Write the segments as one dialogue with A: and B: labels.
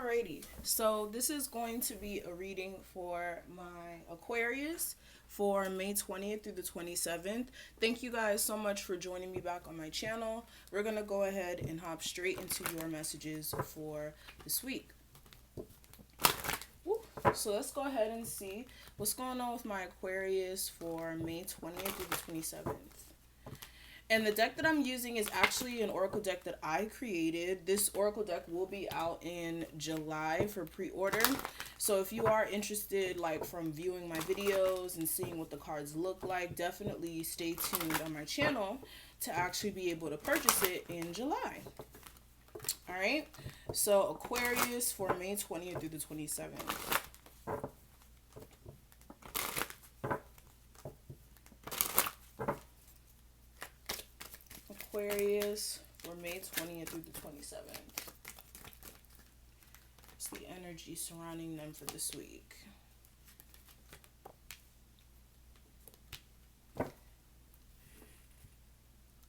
A: Alrighty, so this is going to be a reading for my Aquarius for May 20th through the 27th. Thank you guys so much for joining me back on my channel. We're going to go ahead and hop straight into your messages for this week. Woo. So let's go ahead and see what's going on with my Aquarius for May 20th through the 27th. And the deck that I'm using is actually an oracle deck that I created. This oracle deck will be out in July for pre-order. So if you are interested, like from viewing my videos and seeing what the cards look like, definitely stay tuned on my channel to actually be able to purchase it in July. All right. So Aquarius for May 20th through the 27th. Aquarius for May 20th through the 27th. It's the energy surrounding them for this week.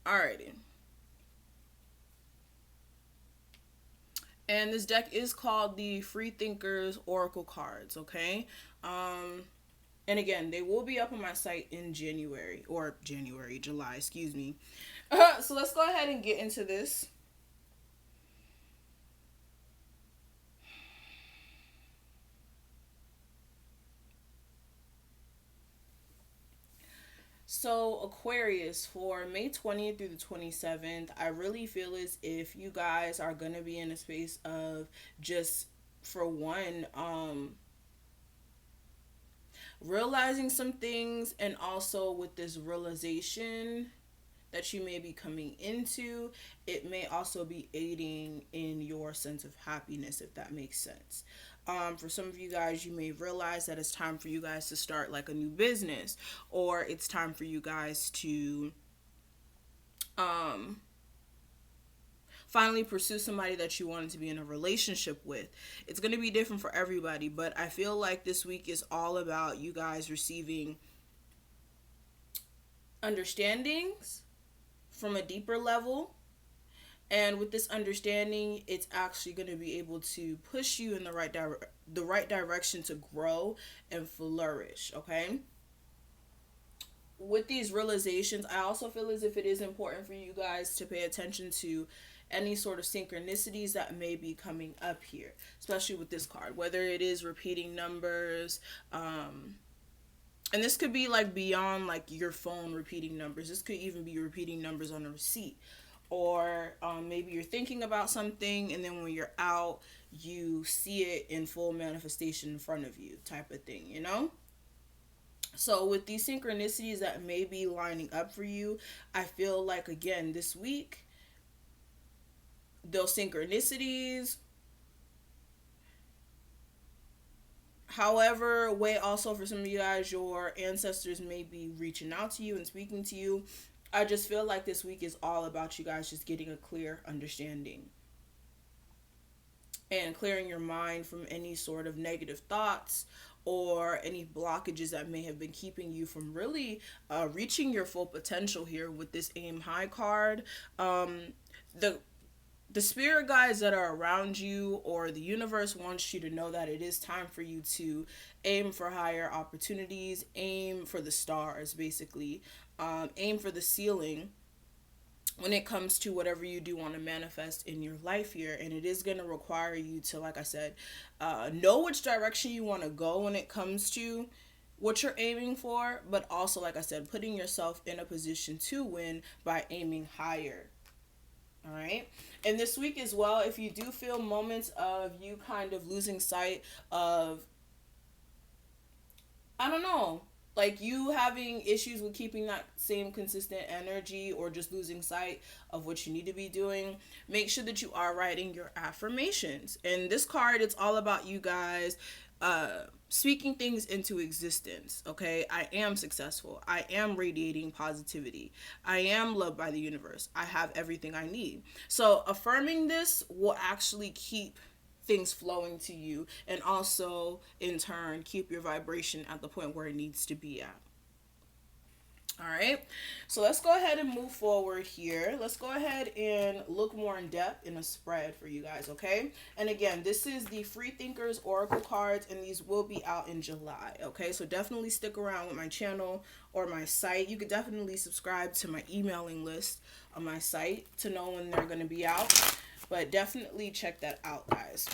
A: Alrighty. And this deck is called the Free Thinkers Oracle Cards, okay? And again, they will be up on my site in July, excuse me. So let's go ahead and get into this. So Aquarius for May 20th through the 27th, I really feel as if you guys are going to be in a space of just, for one, realizing some things, and also with this realization that you may be coming into, it may also be aiding in your sense of happiness, if that makes sense. For some of you guys, you may realize that it's time for you guys to start like a new business, or it's time for you guys to finally pursue somebody that you wanted to be in a relationship with. It's going to be different for everybody, but I feel like this week is all about you guys receiving understandings from a deeper level. And with this understanding, it's actually going to be able to push you in the right direction to grow and flourish, okay? With these realizations, I also feel as if it is important for you guys to pay attention to any sort of synchronicities that may be coming up here, especially with this card, whether it is repeating numbers, and this could be like beyond like your phone repeating numbers. This could even be repeating numbers on a receipt. Or maybe you're thinking about something, and then when you're out, you see it in full manifestation in front of you, type of thing, you know? So with these synchronicities that may be lining up for you, I feel like, again, this week, those synchronicities, however way also for some of you guys, your ancestors may be reaching out to you and speaking to you. I just feel like this week is all about you guys just getting a clear understanding and clearing your mind from any sort of negative thoughts or any blockages that may have been keeping you from really reaching your full potential here with this aim high card. The spirit guides that are around you, or the universe, wants you to know that it is time for you to aim for higher opportunities, aim for the stars, basically, aim for the ceiling when it comes to whatever you do want to manifest in your life here. And it is going to require you to, like I said, know which direction you want to go when it comes to what you're aiming for, but also, like I said, putting yourself in a position to win by aiming higher. All right. And this week as well, if you do feel moments of you kind of losing sight of, I don't know, like you having issues with keeping that same consistent energy, or just losing sight of what you need to be doing, make sure that you are writing your affirmations. And this card, it's all about you guys speaking things into existence, okay? I am successful. I am radiating positivity. I am loved by the universe. I have everything I need. So affirming this will actually keep things flowing to you, and also in turn keep your vibration at the point where it needs to be at. All right, so let's go ahead and move forward here. Let's go ahead and look more in depth in a spread for you guys, okay? And again, this is the Free Thinkers Oracle cards, and these will be out in July, okay? So definitely stick around with my channel or my site. You could definitely subscribe to my emailing list on my site to know when they're going to be out, but definitely check that out, guys.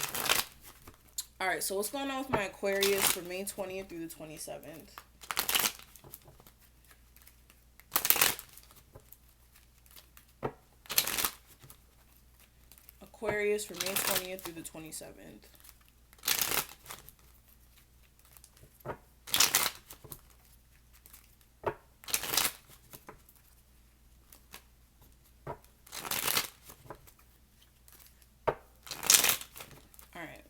A: All right, so what's going on with my Aquarius for May 20th through the 27th? Aquarius for May 20th through the 27th. Alright.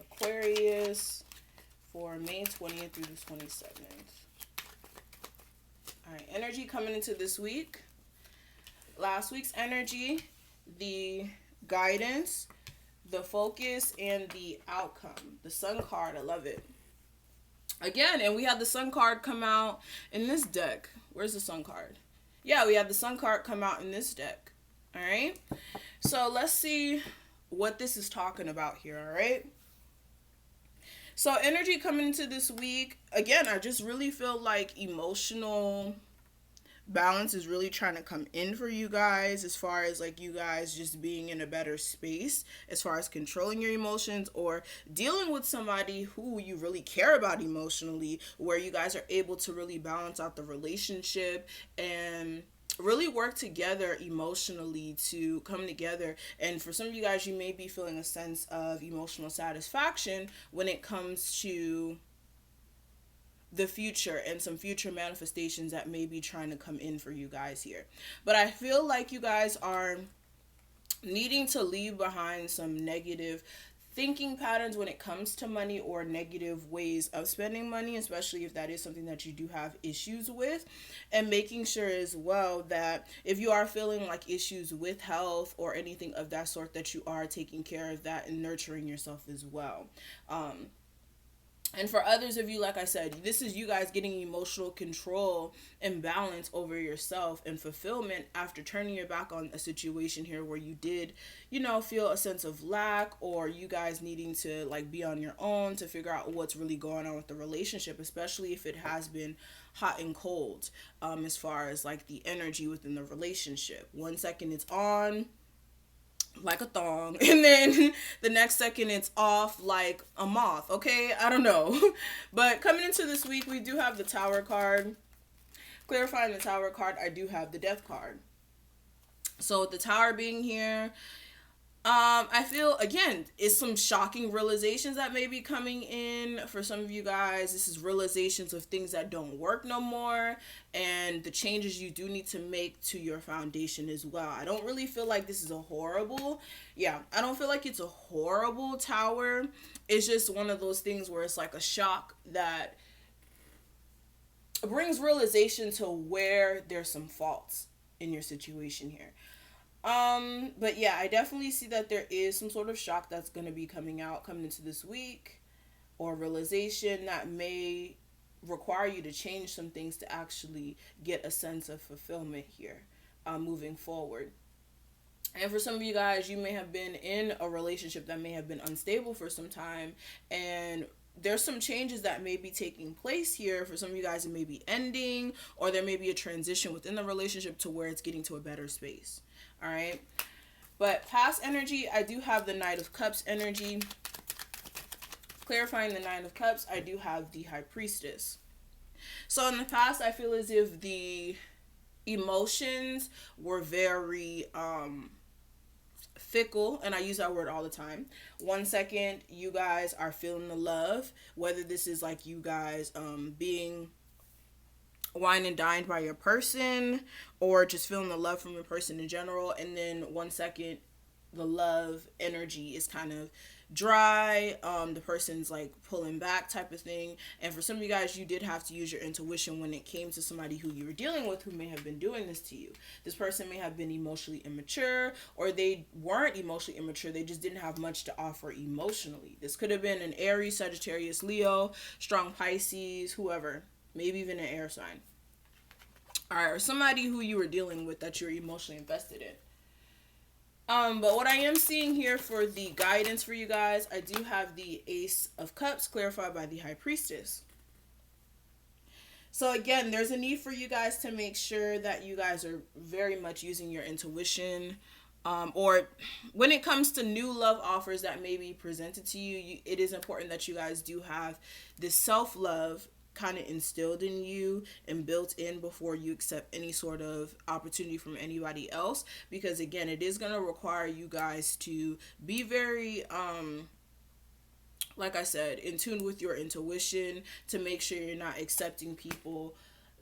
A: Aquarius for May 20th through the 27th. Alright, energy coming into this week. Last week's energy, the guidance, the focus, and the outcome. The Sun card, I love it. Again, and we had the Sun card come out in this deck. Where's the Sun card? Yeah, we had the Sun card come out in this deck. All right. So let's see what this is talking about here. All right. So energy coming into this week. Again, I just really feel like emotional balance is really trying to come in for you guys, as far as like you guys just being in a better space as far as controlling your emotions or dealing with somebody who you really care about emotionally, where you guys are able to really balance out the relationship and really work together emotionally to come together. And for some of you guys, you may be feeling a sense of emotional satisfaction when it comes to the future and some future manifestations that may be trying to come in for you guys here. But I feel like you guys are needing to leave behind some negative thinking patterns when it comes to money, or negative ways of spending money, especially if that is something that you do have issues with, and making sure as well that if you are feeling like issues with health or anything of that sort, that you are taking care of that and nurturing yourself as well. And for others of you, like I said, this is you guys getting emotional control and balance over yourself and fulfillment after turning your back on a situation here where you did, feel a sense of lack, or you guys needing to like be on your own to figure out what's really going on with the relationship, especially if it has been hot and cold, as far as like the energy within the relationship. 1 second it's on like a thong, and then the next second it's off like a moth. Okay, I don't know. But coming into this week, we do have the Tower card. Clarifying the Tower card, I do have the Death card. So with the Tower being here, I feel, again, it's some shocking realizations that may be coming in for some of you guys. This is realizations of things that don't work no more, and the changes you do need to make to your foundation as well. I don't really feel like this is I don't feel like it's a horrible Tower. It's just one of those things where it's like a shock that brings realization to where there's some faults in your situation here. But yeah, I definitely see that there is some sort of shock that's going to be coming into this week, or realization that may require you to change some things to actually get a sense of fulfillment here, moving forward. And for some of you guys, you may have been in a relationship that may have been unstable for some time, and there's some changes that may be taking place here. For some of you guys, it may be ending, or there may be a transition within the relationship to where it's getting to a better space. All right. But past energy, I do have the Knight of Cups energy. Clarifying the Nine of Cups, I do have the High Priestess. So in the past, I feel as if the emotions were very fickle, and I use that word all the time. 1 second, you guys are feeling the love, whether this is like you guys being wine and dined by your person, or just feeling the love from your person in general, and then 1 second the love energy is kind of dry, the person's like pulling back type of thing. And for some of you guys, you did have to use your intuition when it came to somebody who you were dealing with who may have been doing this to you. This person may have been emotionally immature, or they weren't emotionally immature, they just didn't have much to offer emotionally. This could have been an Aries, Sagittarius, Leo, strong Pisces, whoever, maybe even an air sign. All right, or somebody who you were dealing with that you're emotionally invested in. But what I am seeing here for the guidance for you guys, I do have the Ace of Cups clarified by the High Priestess. So again, there's a need for you guys to make sure that you guys are very much using your intuition. Or when it comes to new love offers that may be presented to you, it is important that you guys do have this self-love kind of instilled in you and built in before you accept any sort of opportunity from anybody else, because again, it is going to require you guys to be very like I said, in tune with your intuition, to make sure you're not accepting people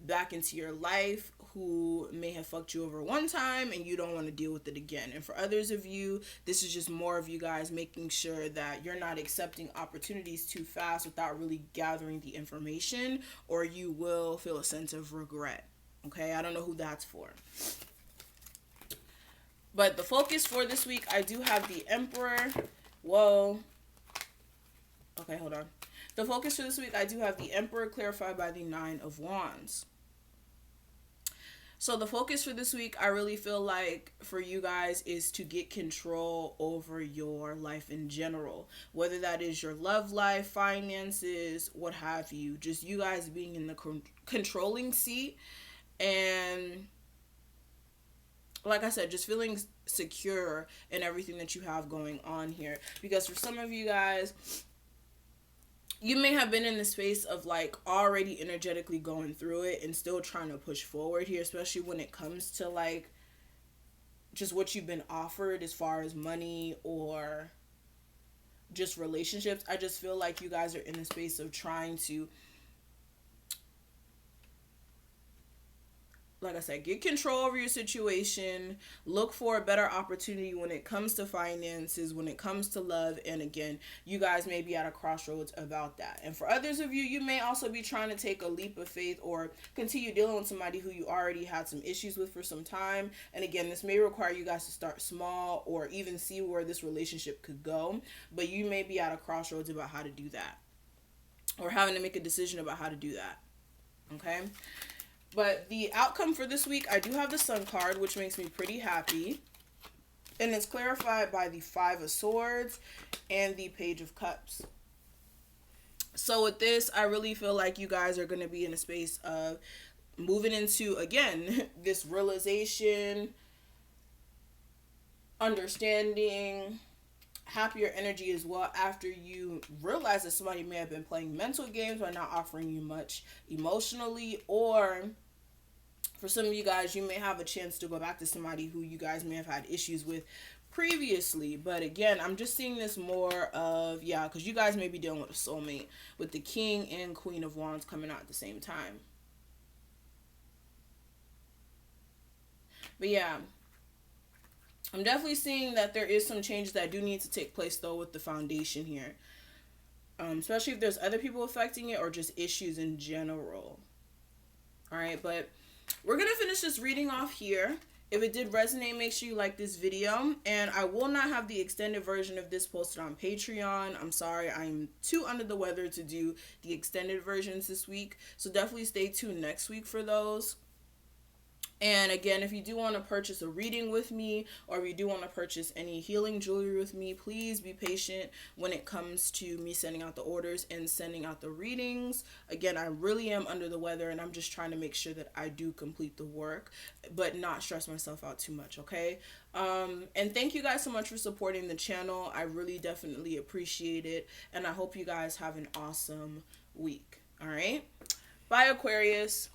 A: back into your life who may have fucked you over one time and you don't want to deal with it again. And for others of you, this is just more of you guys making sure that you're not accepting opportunities too fast without really gathering the information, or you will feel a sense of regret. Okay, I don't know who that's for. But the focus for this week, I do have the Emperor. Whoa. Okay, hold on. The focus for this week, I do have the Emperor clarified by the Nine of Wands. So the focus for this week, I really feel like for you guys is to get control over your life in general. Whether that is your love life, finances, what have you. Just you guys being in the controlling seat. And like I said, just feeling secure in everything that you have going on here. Because for some of you guys, you may have been in the space of like already energetically going through it and still trying to push forward here, especially when it comes to like just what you've been offered as far as money or just relationships. I just feel like you guys are in the space of trying to, like I said, get control over your situation, look for a better opportunity when it comes to finances, when it comes to love. And again, you guys may be at a crossroads about that. And for others of you, you may also be trying to take a leap of faith or continue dealing with somebody who you already had some issues with for some time. And again, this may require you guys to start small or even see where this relationship could go. But you may be at a crossroads about how to do that, or having to make a decision about how to do that. Okay? But the outcome for this week, I do have the Sun card, which makes me pretty happy. And it's clarified by the Five of Swords and the Page of Cups. So with this, I really feel like you guys are going to be in a space of moving into, again, this realization, understanding, happier energy as well, after you realize that somebody may have been playing mental games by not offering you much emotionally, or for some of you guys, you may have a chance to go back to somebody who you guys may have had issues with previously. But again, I'm just seeing this more of, yeah, because you guys may be dealing with a soulmate, with the King and Queen of Wands coming out at the same time. But yeah, I'm definitely seeing that there is some changes that do need to take place though with the foundation here. Especially if there's other people affecting it or just issues in general. Alright, but we're going to finish this reading off here. If it did resonate, make sure you like this video. And I will not have the extended version of this posted on Patreon. I'm sorry, I'm too under the weather to do the extended versions this week. So definitely stay tuned next week for those. And again, if you do want to purchase a reading with me, or if you do want to purchase any healing jewelry with me, please be patient when it comes to me sending out the orders and sending out the readings. Again, I really am under the weather, and I'm just trying to make sure that I do complete the work, but not stress myself out too much, okay? And thank you guys so much for supporting the channel. I really definitely appreciate it, and I hope you guys have an awesome week, all right? Bye, Aquarius.